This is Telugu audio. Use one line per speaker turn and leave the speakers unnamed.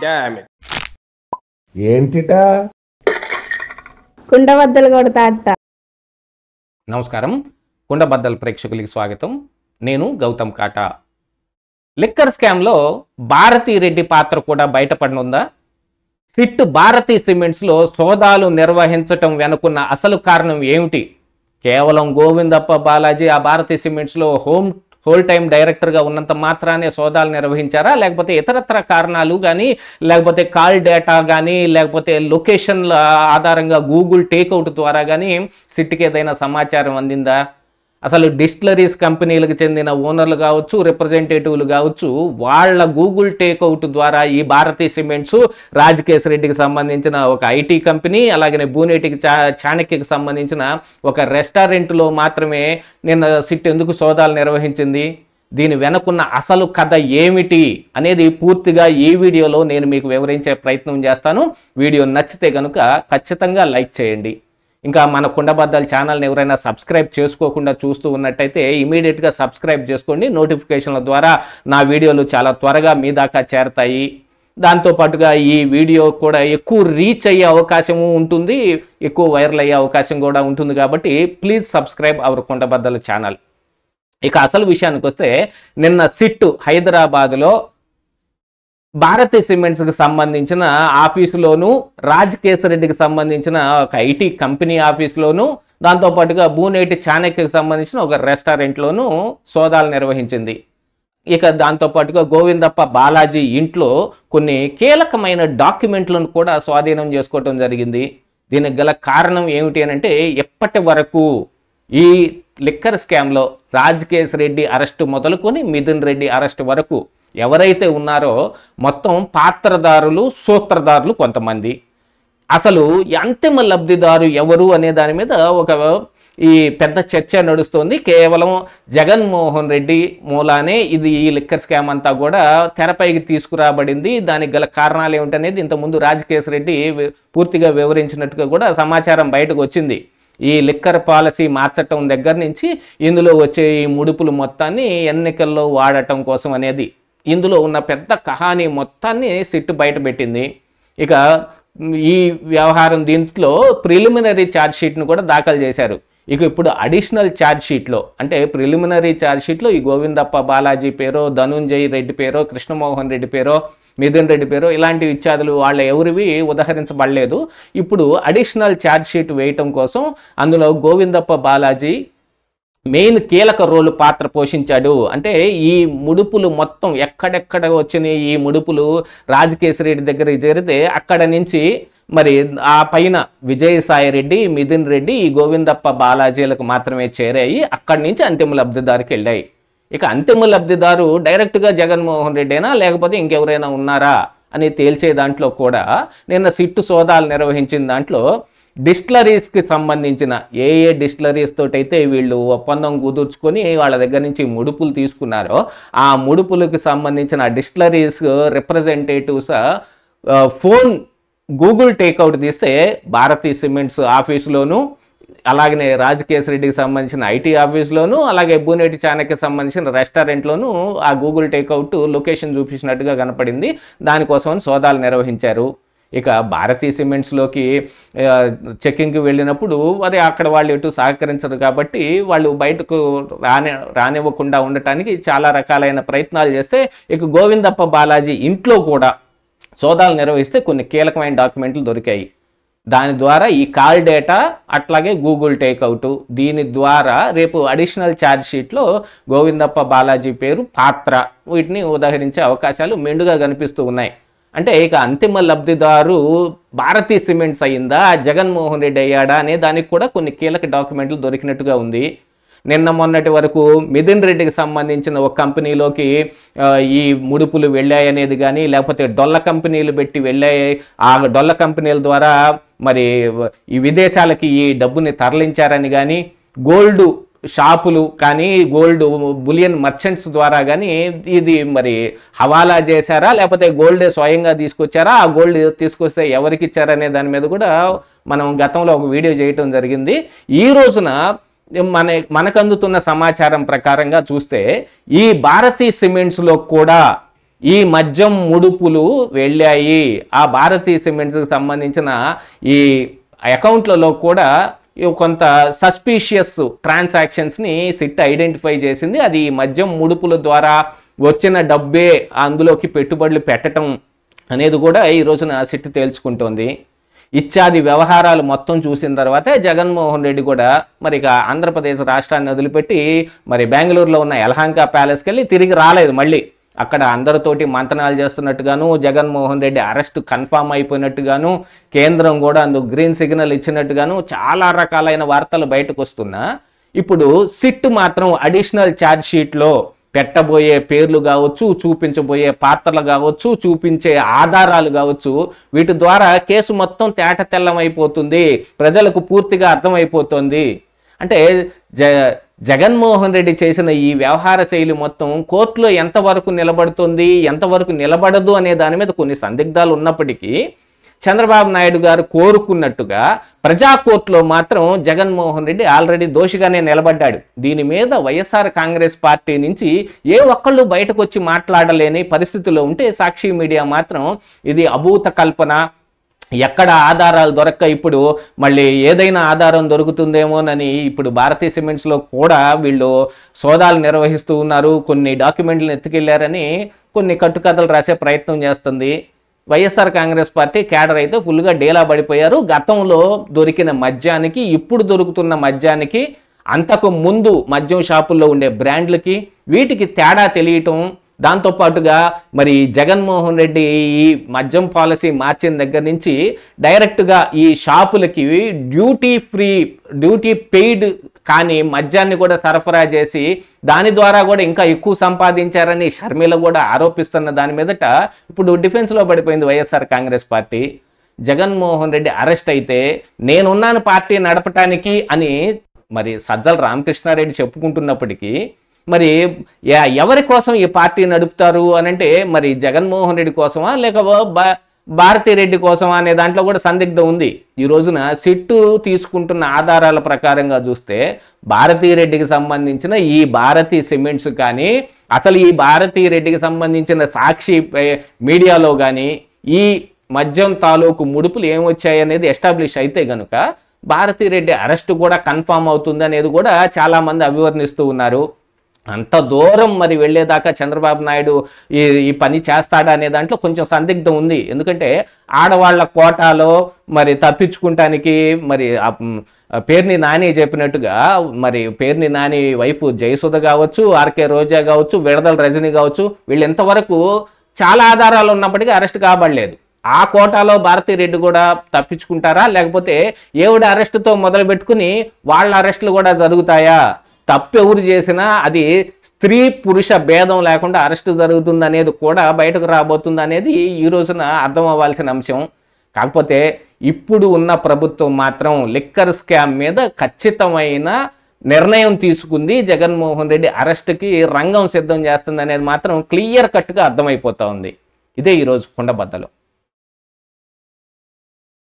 Damn it.
ఏంటిటా
కుండబద్దలు కొడతా అట్ట.
నమస్కారం, కుండబద్దల్ ప్రేక్షకులకి స్వాగతం. నేను గౌతమ్ కాటా. లిక్కర్ స్కామ్లో భారతీ రెడ్డి పాత్ర కూడా బయటపడనుందా? సిట్ భారతీ సిమెంట్స్లో సోదాలు నిర్వహించటం వెనుకున్న అసలు కారణం ఏమిటి? కేవలం గోవిందప్ప బాలాజీ ఆ భారతీ సిమెంట్స్లో హోల్ టైం డైరెక్టర్గా ఉన్నంత మాత్రానే సోదాలు నిర్వహించారా, లేకపోతే ఇతరత్ర కారణాలు కానీ, లేకపోతే కాల్ డేటా కానీ, లేకపోతే లొకేషన్ల ఆధారంగా గూగుల్ టేక్అవుట్ ద్వారా కానీ సిట్కి ఏదైనా సమాచారం అందిందా? అసలు డిస్టిలరీస్ కంపెనీలకు చెందిన ఓనర్లు కావచ్చు, రిప్రజెంటేటివ్లు కావచ్చు, వాళ్ళ గూగుల్ టేక్అవుట్ ద్వారా ఈ భారతీ సిమెంట్స్ రాజకేశ్ రెడ్డికి సంబంధించిన ఒక ఐటీ కంపెనీ, అలాగే బూనేటికి చాణక్యకి సంబంధించిన ఒక రెస్టారెంట్లో మాత్రమే నిన్న సిట్ ఎందుకు సోదాలు నిర్వహించింది? దీని వెనుకున్న అసలు కథ ఏమిటి అనేది పూర్తిగా ఈ వీడియోలో నేను మీకు వివరించే ప్రయత్నం చేస్తాను. వీడియో నచ్చితే కనుక ఖచ్చితంగా లైక్ చేయండి. ఇంకా మన కుండబద్దల్ ఛానల్ని ఎవరైనా సబ్స్క్రైబ్ చేసుకోకుండా చూస్తూ ఉన్నట్టయితే ఇమీడియట్గా సబ్స్క్రైబ్ చేసుకోండి. నోటిఫికేషన్ల ద్వారా నా వీడియోలు చాలా త్వరగా మీ దాకా చేరతాయి. దాంతోపాటుగా ఈ వీడియో కూడా ఎక్కువ రీచ్ అయ్యే అవకాశము ఉంటుంది, ఎక్కువ వైరల్ అయ్యే అవకాశం కూడా ఉంటుంది. కాబట్టి ప్లీజ్ సబ్స్క్రైబ్ అవర్ కుండబద్దల్ ఛానల్. ఇక అసలు విషయానికి వస్తే, నిన్న సిట్ హైదరాబాద్లో భారతీ సిమెంట్స్కి సంబంధించిన ఆఫీసులోను, రాజకేశ్ రెడ్డికి సంబంధించిన ఒక ఐటీ కంపెనీ ఆఫీసులోను, దాంతోపాటుగా బూనేటి చాణక్యకి సంబంధించిన ఒక రెస్టారెంట్లోనూ సోదాలు నిర్వహించింది. ఇక దాంతోపాటుగా గోవిందప్ప బాలాజీ ఇంట్లో కొన్ని కీలకమైన డాక్యుమెంట్లను కూడా స్వాధీనం చేసుకోవటం జరిగింది. దీనికి గల కారణం ఏమిటి అని అంటే, ఎప్పటి వరకు ఈ లిక్కర్ స్కామ్లో రాజకేశ్ రెడ్డి అరెస్టు మొదలుకొని మిథున్ రెడ్డి అరెస్టు వరకు ఎవరైతే ఉన్నారో మొత్తం పాత్రదారులు, సూత్రధారులు కొంతమంది. అసలు అంతిమ లబ్ధిదారు ఎవరు అనే దాని మీద ఒక ఈ పెద్ద చర్చ నడుస్తోంది. కేవలం జగన్మోహన్ రెడ్డి మూలానే ఈ లిక్కర్ స్కామ్ అంతా కూడా తెరపైకి తీసుకురాబడింది. దానికి గల కారణాలు ఏమిటనేది ఇంతకుముందు రాజకేశ్ రెడ్డి పూర్తిగా వివరించినట్టుగా కూడా సమాచారం బయటకు వచ్చింది. ఈ లిక్కర్ పాలసీ మార్చటం దగ్గర నుంచి ఇందులో వచ్చే ఈ ముడుపులు మొత్తాన్ని ఎన్నికల్లో వాడటం కోసం అనేది, ఇందులో ఉన్న పెద్ద కహానీ మొత్తాన్ని సిట్ బయటపెట్టింది. ఇక ఈ వ్యవహారం దీంట్లో ప్రిలిమినరీ ఛార్జ్ షీట్ను కూడా దాఖలు చేశారు. ఇక ఇప్పుడు అడిషనల్ ఛార్జ్ షీట్లో, అంటే ప్రిలిమినరీ ఛార్జ్ షీట్లో ఈ గోవిందప్ప బాలాజీ పేరో, ధనుంజయ్ రెడ్డి పేరో, కృష్ణమోహన్ రెడ్డి పేరో, మిథున్ రెడ్డి పేరో ఇలాంటి ఇత్యాదులు వాళ్ళ ఎవరివి ఉదహరించబడలేదు. ఇప్పుడు అడిషనల్ ఛార్జ్ షీట్ వేయటం కోసం అందులో గోవిందప్ప బాలాజీ మెయిన్ కీలక రోలు పాత్ర పోషించాడు. అంటే ఈ ముడుపులు మొత్తం ఎక్కడెక్కడ వచ్చిన ఈ ముడుపులు రాజకేశ్ రెడ్డి దగ్గరికి చేరితే అక్కడ నుంచి మరి ఆ పైన విజయసాయి రెడ్డి, మిథున్ రెడ్డి, ఈ గోవిందప్ప బాలాజీలకు మాత్రమే చేరాయి. అక్కడి నుంచి అంతిమ లబ్ధిదారికి వెళ్ళాయి. ఇక అంతిమ లబ్ధిదారు డైరెక్ట్గా జగన్మోహన్ రెడ్డేనా లేకపోతే ఇంకెవరైనా ఉన్నారా అని తేల్చే దాంట్లో కూడా నిన్న సిట్టు సోదాలు నిర్వహించిన దాంట్లో డిస్టిలరీస్కి సంబంధించిన ఏ డిస్టిలరీస్ తోటైతే వీళ్ళు ఒప్పందం కుదుర్చుకొని వాళ్ళ దగ్గర నుంచి ముడుపులు తీసుకున్నారో ఆ ముడుపులకు సంబంధించిన distilleries representatives phone Google takeout తీస్తే భారతీ సిమెంట్స్ ఆఫీసులోను, అలాగనే రాజకేశ్ రెడ్డికి సంబంధించిన ఐటీ ఆఫీస్లోను, అలాగే బూనేటి చాణక్యకి సంబంధించిన రెస్టారెంట్లోనూ ఆ గూగుల్ టేక్అవుట్ లొకేషన్ చూపించినట్టుగా కనపడింది. దానికోసం సోదాలు నిర్వహించారు. ఇక భారతీ సిమెంట్స్లోకి చెక్కింగ్కి వెళ్ళినప్పుడు మరి అక్కడ వాళ్ళు ఎటు సహకరించరు కాబట్టి వాళ్ళు బయటకు రానివ్వకుండా ఉండటానికి చాలా రకాలైన ప్రయత్నాలు చేస్తే, ఇక గోవిందప్ప బాలాజీ ఇంట్లో కూడా సోదాలు నిర్వహిస్తే కొన్ని కీలకమైన డాక్యుమెంట్లు దొరికాయి. దాని ద్వారా ఈ కాల్ డేటా, అట్లాగే గూగుల్ టేక్అవుట్, దీని ద్వారా రేపు అడిషనల్ ఛార్జ్ షీట్లో గోవిందప్ప బాలాజీ పేరు, పాత్ర వీటిని ఉదహరించే అవకాశాలు మెండుగా కనిపిస్తూ ఉన్నాయి. అంటే ఇక అంతిమ లబ్ధిదారు భారతీ సిమెంట్స్ అయ్యిందా, జగన్మోహన్ రెడ్డి అయ్యాడా అనే దానికి కూడా కొన్ని కీలక డాక్యుమెంట్లు దొరికినట్టుగా ఉంది. నిన్న మొన్నటి వరకు మిథున్ రెడ్డికి సంబంధించిన ఒక కంపెనీలోకి ఈ ముడుపులు వెళ్ళాయనేది కానీ, లేకపోతే డొల్ల కంపెనీలు పెట్టి వెళ్ళాయి, ఆ డొల్ల కంపెనీల ద్వారా మరి ఈ విదేశాలకి ఈ డబ్బుని తరలించారని కానీ, గోల్డ్ షాపులు కానీ, గోల్డ్ బులియన్ మర్చెంట్స్ ద్వారా కానీ ఇది మరి హవాలా చేశారా లేకపోతే గోల్డ్ స్వయంగా తీసుకొచ్చారా, ఆ గోల్డ్ తీసుకొస్తే ఎవరికి ఇచ్చారనే దాని మీద కూడా మనం గతంలో ఒక వీడియో చేయటం జరిగింది. ఈ రోజున మనకు అందుతున్న సమాచారం ప్రకారంగా చూస్తే ఈ భారతీ సిమెంట్స్లో కూడా ఈ మద్యం ముడుపులు వెళ్ళాయి. ఆ భారతీయ సిమెంట్స్కి సంబంధించిన ఈ అకౌంట్లలో కూడా కొంత సస్పీషియస్ ట్రాన్సాక్షన్స్ని సిట్ ఐడెంటిఫై చేసింది. అది ఈ మద్యం ముడుపుల ద్వారా వచ్చిన డబ్బే అందులోకి పెట్టుబడులు పెట్టడం అనేది కూడా ఈ రోజున సిట్ తేల్చుకుంటోంది. ఇత్యాది వ్యవహారాలు మొత్తం చూసిన తర్వాతే జగన్మోహన్ రెడ్డి కూడా మరి ఇక ఆంధ్రప్రదేశ్ రాష్ట్రాన్ని వదిలిపెట్టి మరి బెంగళూరులో ఉన్న యలహంక ప్యాలెస్కి వెళ్ళి తిరిగి రాలేదు. మళ్ళీ అక్కడ అందరితోటి మంతనాలు చేస్తున్నట్టుగాను, జగన్మోహన్ రెడ్డి అరెస్ట్ కన్ఫామ్ అయిపోయినట్టుగాను, కేంద్రం కూడా అందుకు గ్రీన్ సిగ్నల్ ఇచ్చినట్టుగాను చాలా రకాలైన వార్తలు బయటకు వస్తున్నా ఇప్పుడు సిట్ మాత్రం అడిషనల్ ఛార్జ్ షీట్లో పెట్టబోయే పేర్లు కావచ్చు, చూపించబోయే పాత్రలు కావచ్చు, చూపించే ఆధారాలు కావచ్చు, వీటి ద్వారా కేసు మొత్తం తేట తెల్లమైపోతుంది, ప్రజలకు పూర్తిగా అర్థమైపోతుంది. అంటే జగన్మోహన్ రెడ్డి చేసిన ఈ వ్యవహార శైలి మొత్తం కోర్టులో ఎంతవరకు నిలబడుతుంది, ఎంతవరకు నిలబడదు అనే దాని మీద కొన్ని సందిగ్ధాలు ఉన్నప్పటికీ చంద్రబాబు నాయుడు గారు కోరుకున్నట్టుగా ప్రజా కోర్టులో మాత్రం జగన్మోహన్ రెడ్డి ఆల్రెడీ దోషిగానే నిలబడ్డాడు. దీని మీద వైఎస్ఆర్ కాంగ్రెస్ పార్టీ నుంచి ఏ ఒక్కళ్ళు బయటకు వచ్చి మాట్లాడలేని పరిస్థితిలో ఉంటే సాక్షి మీడియా మాత్రం ఇది అభూత కల్పన, ఎక్కడ ఆధారాలు దొరక్క ఇప్పుడు మళ్ళీ ఏదైనా ఆధారం దొరుకుతుందేమోనని ఇప్పుడు భారతీయ సిమెంట్స్లో కూడా వీళ్ళు సోదాలు నిర్వహిస్తూ ఉన్నారు, కొన్ని డాక్యుమెంట్లను ఎత్తుకెళ్లారని కొన్ని కట్టుకథలు రాసే ప్రయత్నం చేస్తుంది. వైఎస్ఆర్ కాంగ్రెస్ పార్టీ కేడర్ అయితే ఫుల్గా డేలా పడిపోయారు. గతంలో దొరికిన మద్యానికి, ఇప్పుడు దొరుకుతున్న మద్యానికి, అంతకు ముందు మద్యం షాపుల్లో ఉండే బ్రాండ్లకి వీటికి తేడా తెలియటం, దాంతోపాటుగా మరి జగన్మోహన్ రెడ్డి ఈ మద్యం పాలసీ మార్చిన దగ్గర నుంచి డైరెక్ట్గా ఈ షాపులకి డ్యూటీ పెయిడ్ కానీ మద్యాన్ని కూడా సరఫరా చేసి దాని ద్వారా కూడా ఇంకా ఎక్కువ సంపాదించారని షర్మిల కూడా ఆరోపిస్తున్న దాని మీదట ఇప్పుడు డిఫెన్స్లో పడిపోయింది వైఎస్ఆర్ కాంగ్రెస్ పార్టీ. జగన్మోహన్ రెడ్డి అరెస్ట్ అయితే నేనున్నాను పార్టీ నడపటానికి అని మరి సజ్జల రామకృష్ణారెడ్డి చెప్పుకుంటున్నప్పటికీ మరి ఎవరి కోసం ఈ పార్టీ నడుపుతారు అని అంటే మరి జగన్మోహన్ రెడ్డి కోసమా లేక భారతీ రెడ్డి కోసమా అనే దాంట్లో కూడా సందిగ్ధం ఉంది. ఈ రోజున సిట్టు తీసుకుంటున్న ఆధారాల ప్రకారంగా చూస్తే భారతీ రెడ్డికి సంబంధించిన ఈ భారతీ సిమెంట్స్ కానీ, అసలు ఈ భారతీ రెడ్డికి సంబంధించిన సాక్షి మీడియాలో కానీ ఈ మద్యం తాలూకు ముడుపులు ఏమొచ్చాయి అనేది ఎస్టాబ్లిష్ అయితే గనుక భారతీ రెడ్డి అరెస్ట్ కూడా కన్ఫామ్ అవుతుంది అనేది కూడా చాలామంది అభివర్ణిస్తూ ఉన్నారు. అంత దూరం మరి వెళ్ళేదాకా చంద్రబాబు నాయుడు ఈ పని చేస్తాడా అనే దాంట్లో కొంచెం సందిగ్ధం ఉంది. ఎందుకంటే ఆడవాళ్ల కోటాలో మరి తప్పించుకుంటానికి మరి పేర్ని నాని చెప్పినట్టుగా మరి పేర్ని నాని వైఫ్ జయసుధ కావచ్చు, ఆర్కే రోజా కావచ్చు, విడదల రజని కావచ్చు, వీళ్ళు ఎంతవరకు చాలా ఆధారాలు ఉన్నప్పటికీ అరెస్ట్ కాబడలేదు. ఆ కోటాలో భారతీ రెడ్డి కూడా తప్పించుకుంటారా, లేకపోతే ఏవిడ అరెస్టుతో మొదలు పెట్టుకుని వాళ్ళ అరెస్టులు కూడా జరుగుతాయా? తప్పు ఎవరు చేసినా అది స్త్రీ పురుష భేదం లేకుండా అరెస్టు జరుగుతుంది అనేది కూడా బయటకు రాబోతుంది అనేది ఈ రోజున అర్థం అవ్వాల్సిన అంశం. కాకపోతే ఇప్పుడు ఉన్న ప్రభుత్వం మాత్రం లిక్కర్ స్కామ్ మీద ఖచ్చితమైన నిర్ణయం తీసుకుంది. జగన్మోహన్ రెడ్డి అరెస్టుకి రంగం సిద్ధం చేస్తుంది అనేది మాత్రం క్లియర్ కట్గా అర్థమైపోతా ఉంది. ఇదే ఈరోజు కుండబద్దలు.